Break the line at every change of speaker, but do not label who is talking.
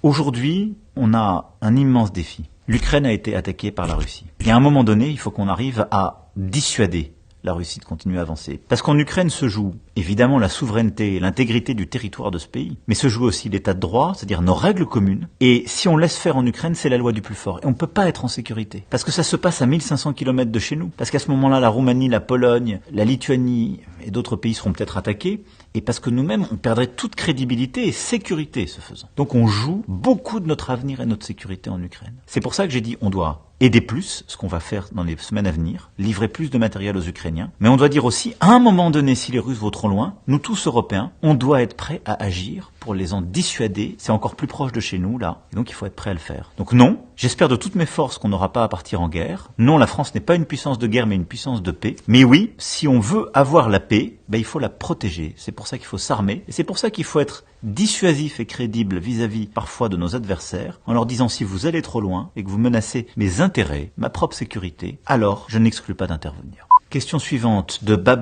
Aujourd'hui, on a un immense défi. L'Ukraine a été attaquée par la Russie. Et à un moment donné, il faut qu'on arrive à dissuader la Russie de continuer à avancer. Parce qu'en Ukraine se joue évidemment la souveraineté et l'intégrité du territoire de ce pays, mais se joue aussi l'état de droit, c'est-à-dire nos règles communes. Et si on laisse faire en Ukraine, c'est la loi du plus fort. Et on ne peut pas être en sécurité. Parce que ça se passe à 1500 km de chez nous. Parce qu'à ce moment-là, la Roumanie, la Pologne, la Lituanie et d'autres pays seront peut-être attaqués. Et parce que nous-mêmes, on perdrait toute crédibilité et sécurité ce faisant. Donc on joue beaucoup de notre avenir et notre sécurité en Ukraine. C'est pour ça que j'ai dit on doit aider plus, ce qu'on va faire dans les semaines à venir, livrer plus de matériel aux Ukrainiens. Mais on doit dire aussi, à un moment donné, si les Russes vont trop loin, nous tous Européens, on doit être prêts à agir pour les en dissuader. C'est encore plus proche de chez nous, là. Et donc il faut être prêt à le faire. Donc non, j'espère de toutes mes forces qu'on n'aura pas à partir en guerre. Non, la France n'est pas une puissance de guerre, mais une puissance de paix. Mais oui, si on veut avoir la paix, il faut la protéger. C'est pour ça qu'il faut s'armer. Et c'est pour ça qu'il faut être dissuasif et crédible vis-à-vis parfois de nos adversaires, en leur disant si vous allez trop loin et que vous menacez mes intérêts, ma propre sécurité, alors je n'exclus pas d'intervenir. Question suivante de Bab.